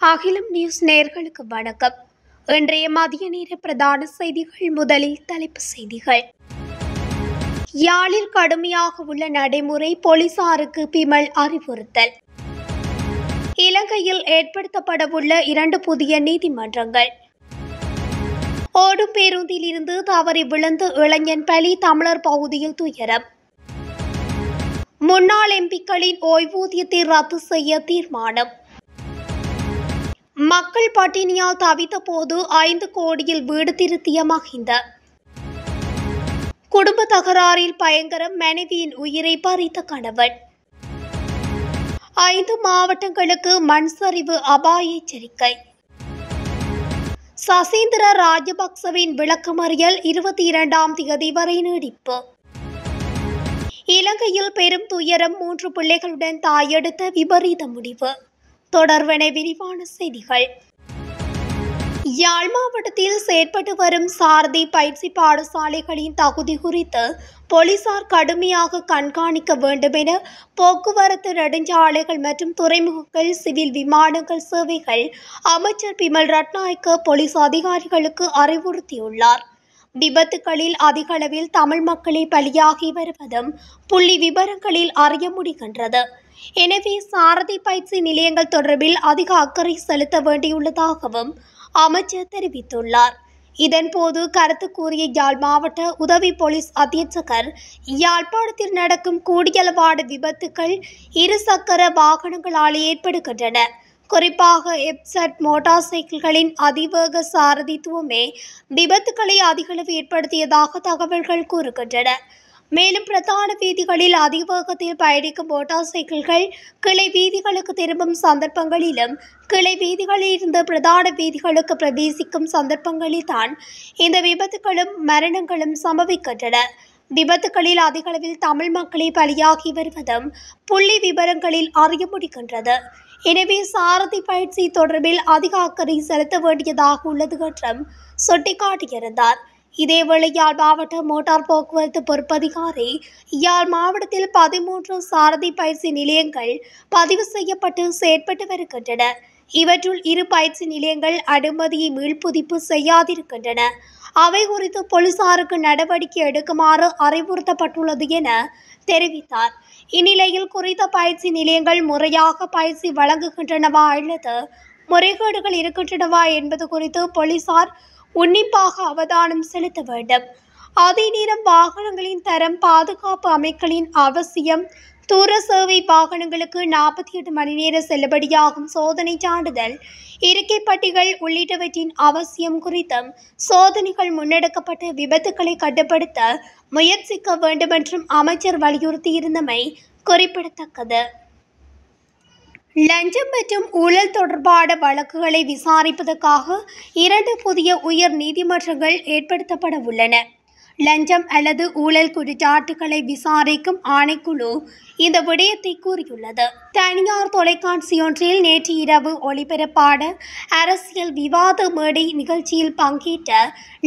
அகிலம் நியூஸ் நேயர்களுக்கு வணக்கம். இன்றைய மதிய நேர பிரதான செய்திகள். முதலில் தலைப்புச் செய்திகள். யாழில் கடுமையாக உள்ள நடைமுறை, போலீசாருக்கு பிமல் அறிவுறுத்தல். இலங்கையில் ஏற்படுத்தப்படவுள்ள 2 புதிய நீதிமன்றங்கள். ஓடும் பேருந்தில் இருந்து தவறி விழுந்து இளைஞன் பலி, தமிழர் பகுதியில் துயரம். முன்னாள் எம்பிக்களின் ஓய்வூதியத்தை ரத்து செய்ய தீர்மானம். மக்கள் பட்டினியால் தவித்த போது 5 கோடியில் வீடு திருத்திய மஹிந்த. குடும்ப தகராறில் பயங்கரம், மனைவியின் உயிரை பறித்த கணவன். 5 மாவட்டங்களுக்கு மண் சரிவு அபாய எச்சரிக்கை. சசீந்திர ராஜபக்சவின் விளக்கமறியல் 22ஆம் தேதி வரை நீடிப்பு. இலங்கையில் பெரும் துயரம், 3 பிள்ளைகளுடன் தாயெடுத்த விபரீத முடிவு. தொடர்வன விரிவான செய்திகள். யாழ் மாவட்டத்தில் செயற்பட்டு வரும் சாரதி பயிற்சி பாடசாலைகளின் தகுதி குறித்து போலீசார் கடுமையாக கண்காணிக்க வேண்டும் என போக்குவரத்து, நெடுஞ்சாலைகள் மற்றும் துறைமுகங்கள், சிவில் விமானங்கள் சேவைகள் அமைச்சர் பிமல் ரட்நாயக்க போலீஸ் அதிகாரிகளுக்கு அறிவுறுத்தியுள்ளார். விபத்துகளில் அதிகளவில் தமிழ் மக்களே பலியாகி வருவதும் புள்ளி விபரங்களில் அறிய முடிகின்றது. எனவே சாரதி பயிற்சி நிலையங்கள் தொடர்பில் அதிக அக்கறை செலுத்த வேண்டியுள்ளதாகவும் அமைச்சர் தெரிவித்துள்ளார். இதன்போது கருத்து கூறிய யாழ் மாவட்ட உதவி போலீஸ் அத்தியட்சகர், யாழ்ப்பாணத்தில் நடக்கும் கூடியளவான விபத்துக்கள் இருசக்கர வாகனங்களால் ஏற்படுகின்றன. குறிப்பாக எப்சட் மோட்டார் சைக்கிள்களின் அதிவேக சாரதித்துவமே விபத்துக்களை அதிகளவு ஏற்படுத்தியதாக தகவல்கள் கூறுகின்றன. மேலும் பிரதான வீதிகளில் அதிவேகத்தில் பயணிக்கும் மோட்டார் சைக்கிள்கள் கிளை வீதிகளுக்கு திரும்பும் சந்தர்ப்பங்களிலும், கிளை வீதிகளில் இருந்து பிரதான வீதிகளுக்கு பிரவேசிக்கும் சந்தர்ப்பங்களில் தான் இந்த விபத்துகளும் மரணங்களும் சம்பவிக்கின்றன. விபத்துகளில் அதிகளவில் தமிழ் மக்களே பலியாகி வருவதும் புள்ளி விபரங்களில் அறிய முடிகின்றது. எனவே சாரதி பயிற்சி தொடர்பில் அதிக அக்கறை செலுத்த வேண்டியதாக உள்ளது என்றும் சுட்டிக்காட்டியிருந்தார். இதேவேளை யாழ் மாவட்ட மோட்டார் போக்குவரத்து பொறுப்பதிகாரி, யாழ் மாவட்டத்தில் 13 சாரதி பயிற்சி நிலையங்கள் பதிவு செய்யப்பட்டு செயற்பட்டு வருகின்றன. இவற்றுள் 2 பயிற்சி நிலையங்கள் அனுமதியை மீள்புதிப்பு செய்யாதிருக்கின்றன. அவை குறித்து போலீசாருக்கு நடவடிக்கை எடுக்குமாறு அறிவுறுத்தப்பட்டுள்ளது என தெரிவித்தார். இந்நிலையில் குறித்த பயிற்சி நிலையங்கள் முறையாக பயிற்சி வழங்குகின்றனவா அல்லது முறைகேடுகள் இருக்கின்றனவா என்பது குறித்து போலீசார் உன்னிப்பாக அவதானம் செலுத்த வேண்டும். அதே நேரம் வாகனங்களின் தரம், பாதுகாப்பு அமைப்புகளின் அவசியம், தூர சேவை வாகனங்களுக்கு 48 மணி நேர செல்லுபடியாகும் சோதனை சான்றிதழ், இருக்கைப்பட்டிகள் உள்ளிட்டவற்றின் அவசியம் குறித்தும் சோதனைகள் முன்னெடுக்கப்பட்டு விபத்துக்களை கட்டுப்படுத்த முயற்சிக்க வேண்டும் என்றும் அமைச்சர் வலியுறுத்தியிருந்தமை குறிப்பிடத்தக்கது. லஞ்சம் மற்றும் ஊழல் தொடர்பான வழக்குகளை விசாரிப்பதற்காக 2 புதிய உயர் நீதிமன்றங்கள் ஏற்படுத்தப்பட உள்ளன. லஞ்சம் அல்லது ஊழல் குற்றச்சாட்டுகளை விசாரிக்கும் ஆணைக்குழு இந்த விடயத்தை கூறியுள்ளது. தனியார் தொலைக்காட்சியொன்றில் நேற்று இரவு ஒளிபரப்பான அரசியல் விவாத மேடை நிகழ்ச்சியில் பங்கேற்ற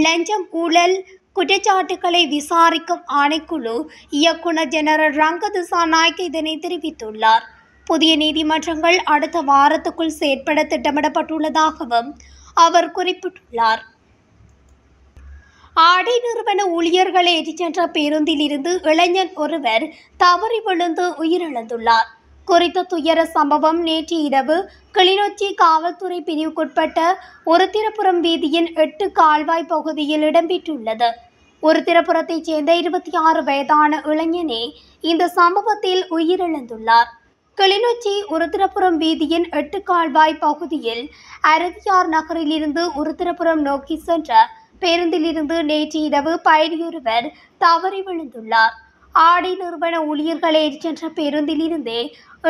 லஞ்சம் ஊழல் குற்றச்சாட்டுகளை விசாரிக்கும் ஆணைக்குழு இயக்குனர் ஜெனரல் ரங்க திசாநாயக்க இதனை தெரிவித்துள்ளார். புதிய நீதிமன்றங்கள் அடுத்த வாரத்துக்குள் செயற்பட திட்டமிடப்பட்டுள்ளதாகவும் அவர் குறிப்பிட்டுள்ளார். ஆடை நிறுவன ஊழியர்களை ஏற்றிச் சென்ற பேருந்தில் இருந்து இளைஞன் ஒருவர் தவறி விழுந்து உயிரிழந்துள்ளார். குறித்த துயர சம்பவம் நேற்று இரவு கிளிநொச்சி காவல்துறை பிரிவுக்குட்பட்ட ஒருத்திரபுரம் வீதியின் 8 கால்வாய் பகுதியில் இடம்பெற்றுள்ளது. ஒருத்திரபுரத்தைச் சேர்ந்த 26 வயதான இளைஞனே இந்த சம்பவத்தில் உயிரிழந்துள்ளார். கிளிநொச்சி உருத்திரபுரம் வீதியின் 8 கால்வாய் பகுதியில் அரவியார் நகரில் இருந்து உருத்திரபுரம் நோக்கி சென்ற பேருந்திலிருந்து நேற்று இரவு பயணியொருவர் தவறி விழுந்துள்ளார். ஆடை நிறுவன ஊழியர்களை ஏற்றிச் சென்ற பேருந்திலிருந்தே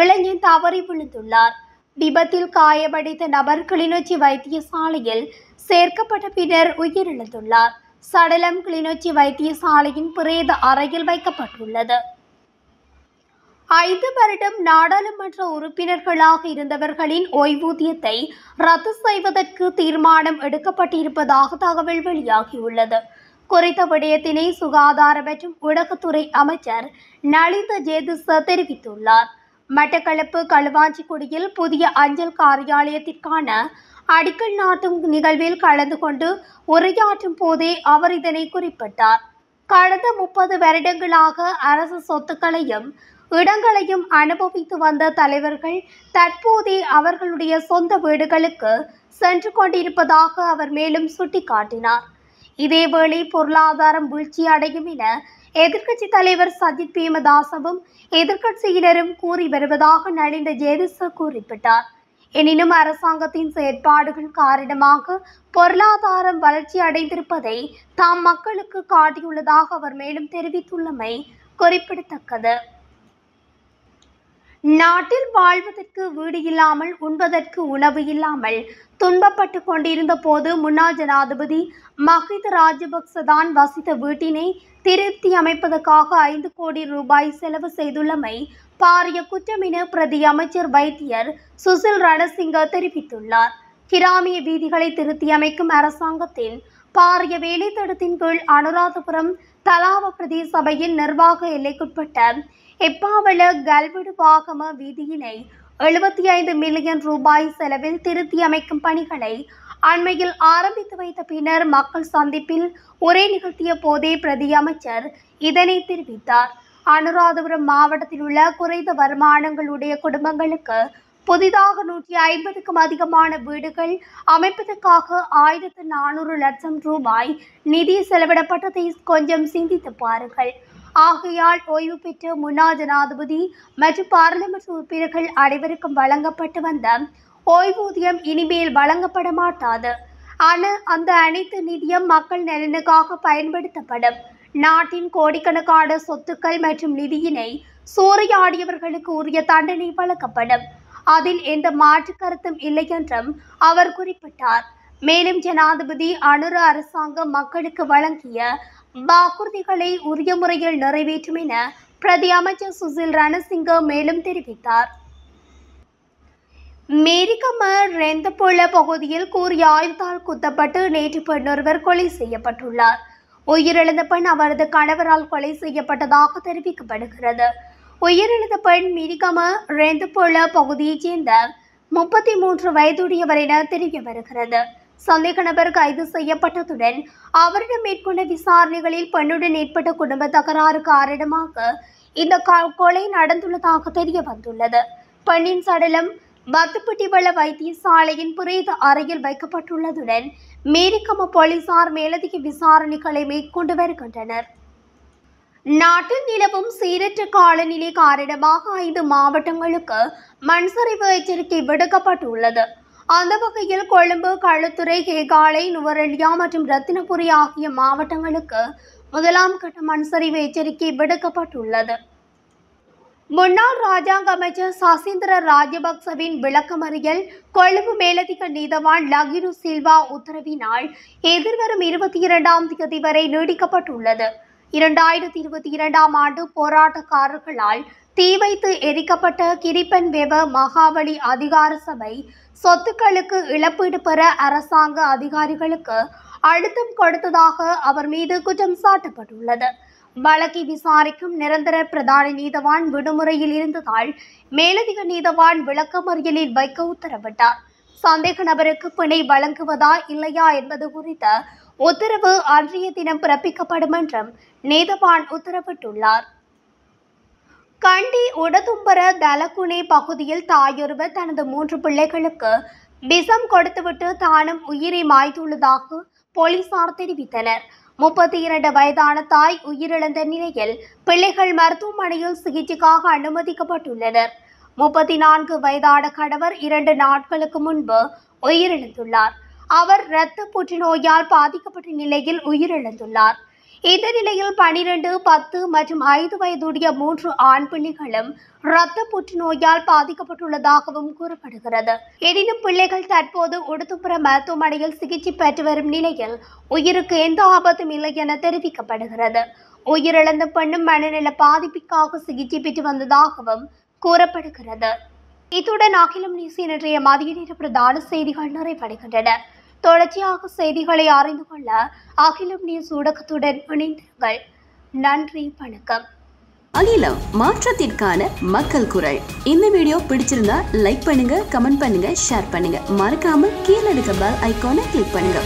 இளைஞன் தவறி விழுந்துள்ளார். விபத்தில் காயமடைந்த நபர் கிளிநொச்சி வைத்தியசாலையில் சேர்க்கப்பட்ட பின்னர் உயிரிழந்துள்ளார். சடலம் கிளிநொச்சி வைத்தியசாலையின் பிரேத அறையில் வைக்கப்பட்டுள்ளது. 5 வருடம் நாடாளுமன்ற உறுப்பினர்களாக இருந்தவர்களின் ஓய்வூதியத்தை ரத்து செய்வதற்கு தீர்மானம் எடுக்கப்பட்டிருப்பதாக தகவல் வெளியாகியுள்ளது. குறித்த விடயத்தினை சுகாதார மற்றும் ஊடகத்துறை அமைச்சர் நலிந்த ஜேதிச தெரிவித்துள்ளார். மட்டக்களப்பு களுவாஞ்சிக்குடியில் புதிய அஞ்சல் காரியாலயத்திற்கான அடிக்கல் நாட்டும் நிகழ்வில் கலந்து கொண்டு உரையாற்றும் போதே அவர் இதனை குறிப்பிட்டார். கடந்த 30 வருடங்களாக அரசு சொத்துக்களையும் இடங்களையும் அனுபவித்து வந்த தலைவர்கள் தற்போதே அவர்களுடைய சொந்த வீடுகளுக்கு சென்று கொண்டிருப்பதாக அவர் மேலும் சுட்டிக்காட்டினார். இதேவேளை பொருளாதாரம் வீழ்ச்சி அடையும் என எதிர்க்கட்சி தலைவர் சஜித் பிரேமதாசவும் எதிர்க்கட்சியினரும் கூறி வருவதாக நலிந்த ஜேதிச குறிப்பிட்டார். எனினும் அரசாங்கத்தின் செயற்பாடுகள் காரணமாக பொருளாதாரம் வளர்ச்சி அடைந்திருப்பதை தாம் மக்களுக்கு காட்டியுள்ளதாக அவர் மேலும் தெரிவித்துள்ளமை குறிப்பிடத்தக்கது. நாட்டில் வாழ்வதற்கு வீடு இல்லாமல் உண்பதற்கு உணவு இல்லாமல் துன்பப்பட்டு கொண்டிருந்த போது முன்னாள் ஜனாதிபதி மஹிந்த ராஜபக்ச தான் வசித்த வீட்டினை திருத்தி அமைப்பதற்காக 5 கோடி ரூபாய் செலவு செய்துள்ளமை பாரிய குற்றம் என பிரதி அமைச்சர் வைத்தியர் சுசில் ரணசிங்க தெரிவித்துள்ளார். கிராமிய வீதிகளை திருத்தி அமைக்கும் அரசாங்கத்தின் பாரிய வேலைத்திட்டத்தின் கீழ் அனுராதபுரம் தலாவ பிரதேச சபையின் நிர்வாக எல்லைக்குட்பட்ட எப்பாவள கல்விடு வாகம வீதியினை 75 மில்லியன் ரூபாய் செலவில் திருத்தி அமைக்கும் பணிகளை அண்மையில் ஆரம்பித்து வைத்த பின்னர் மக்கள் சந்திப்பில் உரை நிகழ்த்திய போதே பிரதி அமைச்சர் இதனை தெரிவித்தார். அனுராதபுரம் மாவட்டத்தில் உள்ள குறைந்த வருமானங்களுடைய குடும்பங்களுக்கு புதிதாக 150க்கும் அதிகமான வீடுகள் அமைப்பதற்காக 1400 லட்சம் ரூபாய் நிதி செலவிடப்பட்டதை கொஞ்சம் சிந்தித்து பாருங்கள். ஆகையால் ஓய்வு பெற்ற முன்னாள் ஜனாதிபதி மற்றும் பாராளுமன்ற உறுப்பினர்கள் அனைவருக்கும் வழங்கப்பட்டு வந்த ஓய்வூதியம் இனிமேல் வழங்கப்பட மாட்டாது. அந்த அனைத்து நிதியம் மக்கள் நலனுக்காக பயன்படுத்தப்படும். நாட்டின் கோடிக்கணக்கான சொத்துக்கள் மற்றும் நிதியினை சூறையாடியவர்களுக்கு உரிய தண்டனை வழங்கப்படும். அதில் எந்த மாற்று கருத்தும் இல்லை என்றும் அவர் குறிப்பிட்டார். மேலும் ஜனாதிபதி அனுர அரசாங்கம் மக்களுக்கு வழங்கிய வாக்குறுதிகளை உரிய முறையில் நிறைவேற்றும் என பிரதி அமைச்சர் சுசில் ரணசிங்க மேலும் தெரிவித்தார். மேரிகம ரெந்தபுள்ள பகுதியில் கூறிய ஆயுதத்தால் குத்தப்பட்டு நேற்று பெண்ணொருவர் கொலை செய்யப்பட்டுள்ளார். உயிரிழந்த பெண் அவரது கணவரால் கொலை செய்யப்பட்டதாக தெரிவிக்கப்படுகிறது. உயிரிழந்த பெண் மிரிகம ரெந்தபுள்ள பகுதியைச் சேர்ந்த 33 வயதுடையவர் என தெரிய வருகிறது. சந்தேக நபர் கைது செய்யப்பட்டதுடன் அவரிடம் மேற்கொண்ட விசாரணைகளில் பெண்ணுடன் ஏற்பட்ட குடும்ப தகராறு காரணமாக இந்த கொலை நடந்துள்ளதாக தெரிய வந்துள்ளது. பெண்ணின் சடலம் பத்துப்பட்டிவள வைத்தியசாலையின் பிரேத அறையில் வைக்கப்பட்டுள்ளதுடன் மேரிகம போலீசார் மேலதிக விசாரணைகளை மேற்கொண்டு வருகின்றனர். நாட்டில் நிலவும் சீரற்ற காலநிலை காரணமாக 5 மாவட்டங்களுக்கு மண்சரிவு எச்சரிக்கை விடுக்கப்பட்டுள்ளது. அந்த வகையில் கொழும்பு, களுத்துறை, கேகாலை, நுவரெலியா மற்றும் ரத்தினபுரி ஆகிய மாவட்டங்களுக்கு 1ஆம் கட்ட மண்சரிவு எச்சரிக்கை விடுக்கப்பட்டுள்ளது. முன்னாள் ராஜாங்க அமைச்சர் சசீந்திர ராஜபக்சவின் விளக்கமறியல் கொழும்பு மேலதிக நீதவான் லகிரு சில்வா உத்தரவினால் எதிர்வரும் 22ஆம் தேதி வரை நீடிக்கப்பட்டுள்ளது. 2022ஆம் ஆண்டு போராட்டக்காரர்களால் தீ வைத்து எரிக்கப்பட்ட கிரிப்பன் வெவ மகாவலி அதிகார சபை சொத்துக்களுக்கு இழப்பீடு பெற அரசாங்க அதிகாரிகளுக்கு அழுத்தம் கொடுத்ததாக அவர் மீது குற்றம் சாட்டப்பட்டுள்ளது. வழக்கை விசாரிக்கும் நிரந்தர பிரதான நீதவான் விடுமுறையில் இருந்ததால் மேலதிக நீதவான் விளக்கமறியலில் வைக்க உத்தரவிட்டார். சந்தேக நபருக்கு பிணை வழங்குவதா இல்லையா என்பது குறித்த உத்தரவு அன்றைய தினம் பிறப்பிக்கப்படும் என்றும் நீதவான் உத்தரவிட்டுள்ளார். கண்டி உடதும்பர தலகுனே பகுதியில் தாயொருவர் தனது 3 பிள்ளைகளுக்கு விஷம் கொடுத்துவிட்டு தானும் உயிரை மாய்த்துள்ளதாக போலீசார் தெரிவித்தனர். 32 வயதான தாய் உயிரிழந்த நிலையில் பிள்ளைகள் மருத்துவமனையில் சிகிச்சைக்காக அனுமதிக்கப்பட்டுள்ளனர். 34 வயதான கணவர் 2 நாட்களுக்கு முன்பு உயிரிழந்துள்ளார். அவர் இரத்த புற்றுநோயால் பாதிக்கப்பட்ட நிலையில் உயிரிழந்துள்ளார். இந்த நிலையில் 12, 10 மற்றும் 5 வயதுடைய 3 ஆண் பிள்ளைகளும் இரத்த புற்றுநோயால் பாதிக்கப்பட்டுள்ளதாகவும் கூறப்படுகிறது. எனினும் பிள்ளைகள் தற்போது உடுத்துப்புற மருத்துவமனையில் சிகிச்சை பெற்று வரும் நிலையில் உயிருக்கு எந்த ஆபத்தும் இல்லை என தெரிவிக்கப்படுகிறது. உயிரிழந்த பெண்ணும் மனநல பாதிப்புக்காக சிகிச்சை பெற்று வந்ததாகவும் கூறப்படுகிறது. இத்துடன் அகிலம் நியூஸின் இன்றைய மதிய நேர பிரதான செய்திகள் நிறைவடைகின்றன. தொடர்ச்சியாக செய்திகளை அறிந்து கொள்ள அகிலம் நியூஸ் ஊடகத்துடன் இணைந்திருங்கள். நன்றி, வணக்கம். அகிலம் மாற்றத்திற்கான மக்கள் குரல். இந்த வீடியோ பிடிச்சிருந்தா லைக் பண்ணுங்க, கமெண்ட் பண்ணுங்க, ஷேர் பண்ணுங்க. மறக்காம கீழே இருக்க பெல் ஐகானை கிளிக் பண்ணுங்க.